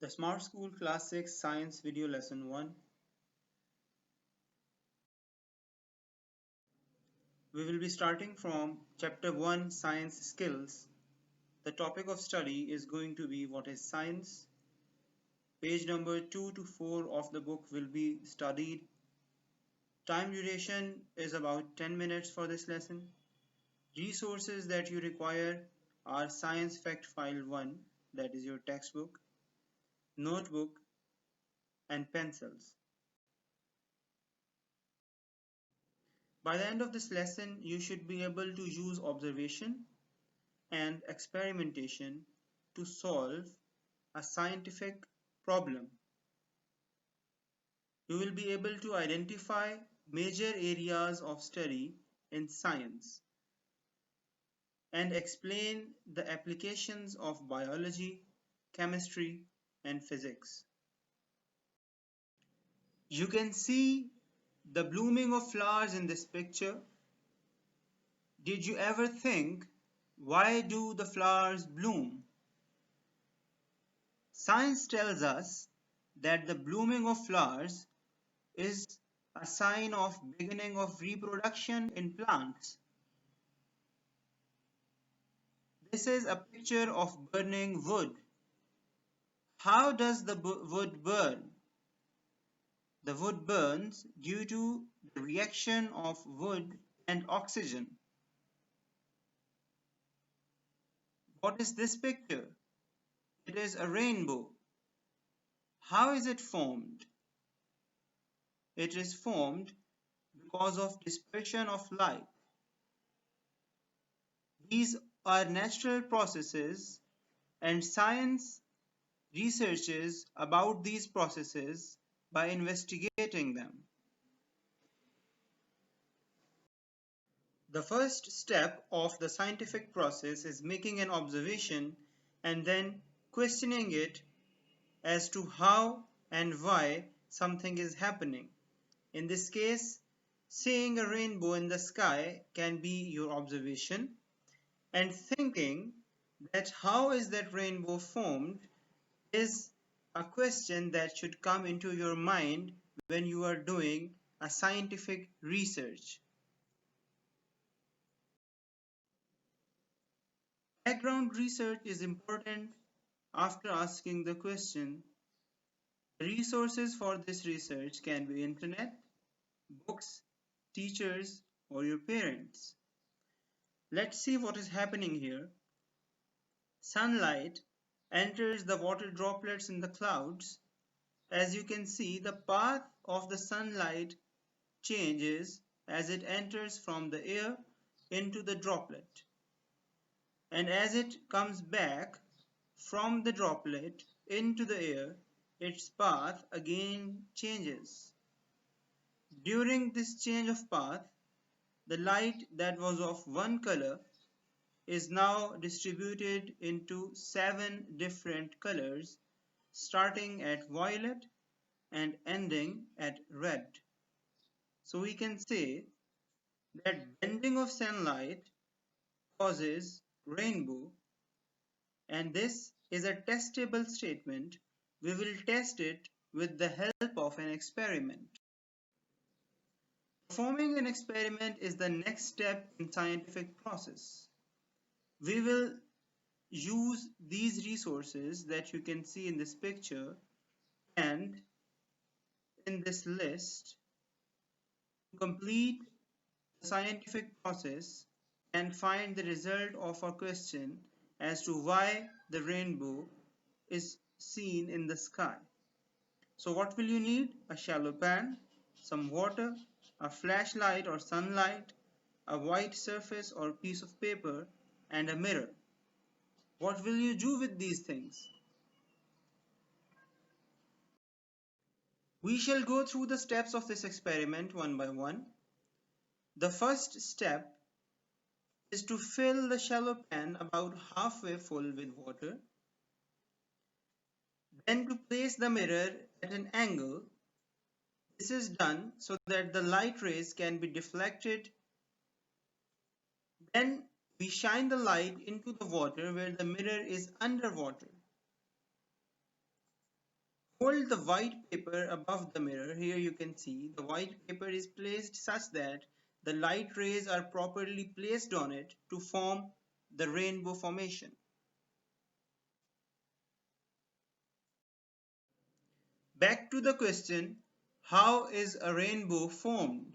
The Smart School Class 6 Science Video Lesson 1. We will be starting from Chapter 1 Science Skills. The topic of study is going to be what is science. Page number 2 to 4 of the book will be studied. Time duration is about 10 minutes for this lesson. Resources that you require are Science Fact File 1, that is your textbook, notebook, and pencils. By the end of this lesson, you should be able to use observation and experimentation to solve a scientific problem. You will be able to identify major areas of study in science and explain the applications of biology, chemistry, and physics. You can see the blooming of flowers in this picture. Did you ever think, why do the flowers bloom? Science tells us that the blooming of flowers is a sign of beginning of reproduction in plants. This is a picture of burning wood. How does the wood burn? The wood burns due to the reaction of wood and oxygen. What is this picture? It is a rainbow. How is it formed? It is formed because of dispersion of light. These are natural processes, and science researches about these processes by investigating them. The first step of the scientific process is making an observation and then questioning it as to how and why something is happening. In this case, seeing a rainbow in the sky can be your observation, and thinking that how is that rainbow formed is a question that should come into your mind when you are doing a scientific research. Background research is important after asking the question. The resources for this research can be internet, books, teachers, or your parents. Let's see what is happening here. Sunlight enters the water droplets in the clouds. As you can see, the path of the sunlight changes as it enters from the air into the droplet, and as it comes back from the droplet into the air, its path again changes. During this change of path, the light that was of one color is now distributed into 7 different colors, starting at violet and ending at red. So we can say that bending of sunlight causes rainbow, and this is a testable statement. We will test it with the help of an experiment. Performing an experiment is the next step in scientific process. We will use these resources that you can see in this picture and in this list to complete the scientific process and find the result of our question as to why the rainbow is seen in the sky. So what will you need? A shallow pan, some water, a flashlight or sunlight, a white surface or piece of paper, and a mirror. What will you do with these things? We shall go through the steps of this experiment one by one. The first step is to fill the shallow pan about halfway full with water. Then to place the mirror at an angle. This is done so that the light rays can be deflected. Then we shine the light into the water where the mirror is underwater. Hold the white paper above the mirror. Here you can see the white paper is placed such that the light rays are properly placed on it to form the rainbow formation. Back to the question, how is a rainbow formed?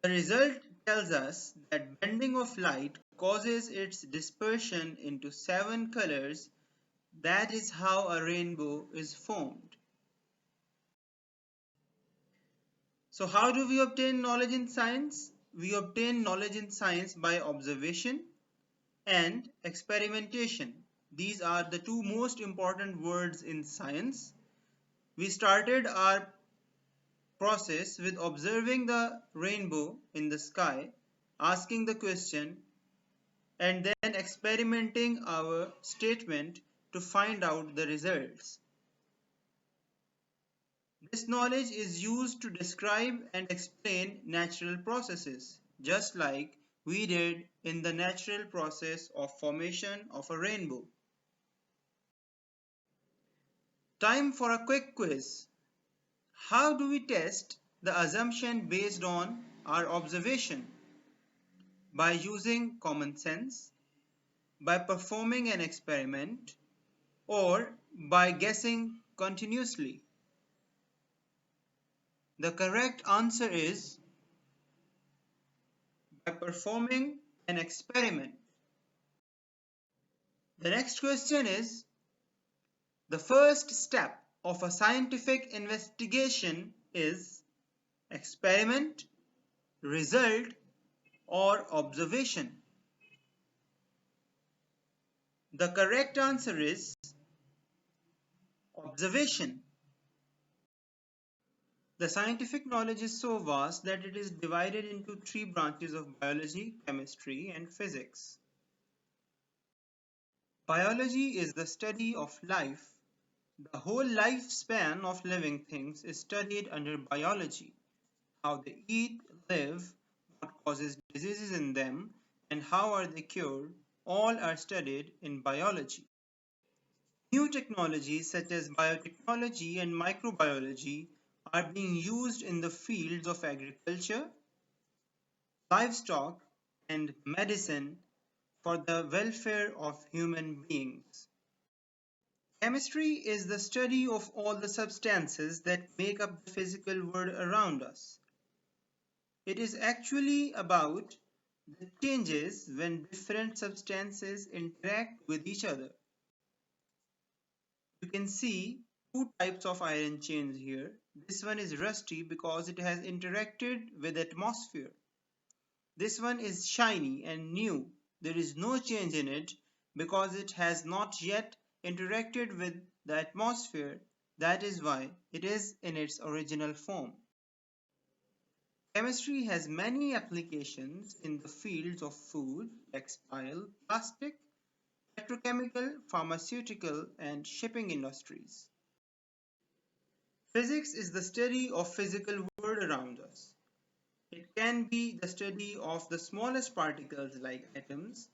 The result tells us that bending of light causes its dispersion into 7 colors. That is how a rainbow is formed. So how do we obtain knowledge in science? We obtain knowledge in science by observation and experimentation. These are the two most important words in science. We started our process with observing the rainbow in the sky, asking the question, and then experimenting our statement to find out the results. This knowledge is used to describe and explain natural processes, just like we did in the natural process of formation of a rainbow. Time for a quick quiz. How do we test the assumption based on our observation? By using common sense, by performing an experiment, or by guessing continuously? The correct answer is by performing an experiment. The next question is, the first step of a scientific investigation is experiment, result, or observation. The correct answer is observation. The scientific knowledge is so vast that it is divided into 3 branches of biology, chemistry, and physics. Biology is the study of life. The whole lifespan of living things is studied under biology. How they eat, live, what causes diseases in them, and how are they cured, all are studied in biology. New technologies such as biotechnology and microbiology are being used in the fields of agriculture, livestock, and medicine for the welfare of human beings. Chemistry is the study of all the substances that make up the physical world around us. It is actually about the changes when different substances interact with each other. You can see two types of iron chains here. This one is rusty because it has interacted with atmosphere. This one is shiny and new. There is no change in it because it has not yet interacted with the atmosphere. That is why it is in its original form. Chemistry has many applications in the fields of food, textile, plastic, petrochemical, pharmaceutical, and shipping industries. Physics is the study of physical world around us. It can be the study of the smallest particles like atoms,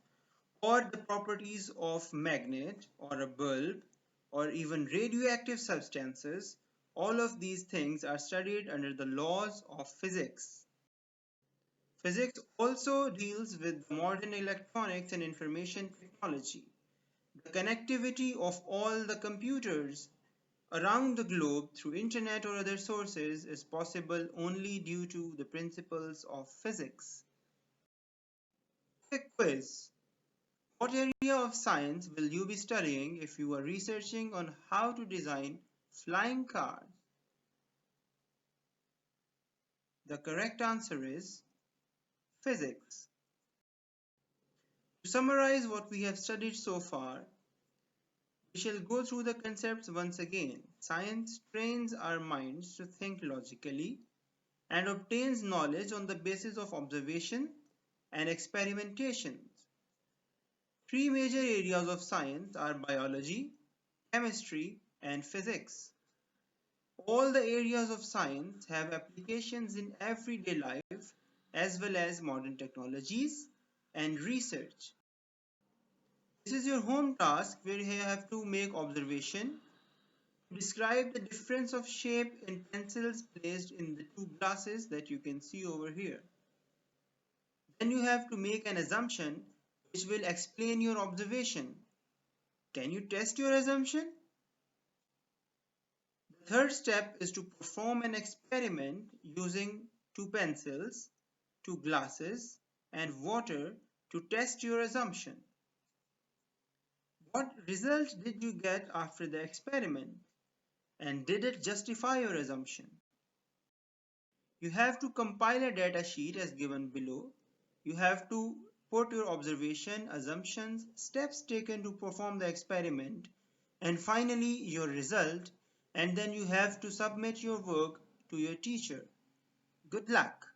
or the properties of magnet or a bulb, or even radioactive substances. All of these things are studied under the laws of physics. Physics also deals with modern electronics and information technology. The connectivity of all the computers around the globe through internet or other sources is possible only due to the principles of physics. Quick quiz. What area of science will you be studying if you are researching on how to design flying cars? The correct answer is physics. To summarize what we have studied so far, we shall go through the concepts once again. Science trains our minds to think logically and obtains knowledge on the basis of observation and experimentation. 3 major areas of science are biology, chemistry, and physics. All the areas of science have applications in everyday life as well as modern technologies and research. This is your home task where you have to make observation. Describe the difference of shape in pencils placed in the two glasses that you can see over here. Then you have to make an assumption which will explain your observation. Can you test your assumption? The third step is to perform an experiment using two pencils, two glasses, and water to test your assumption. What result did you get after the experiment? And did it justify your assumption? You have to compile a data sheet as given below. You have to put your observation, assumptions, steps taken to perform the experiment, and finally your result, and then you have to submit your work to your teacher. Good luck!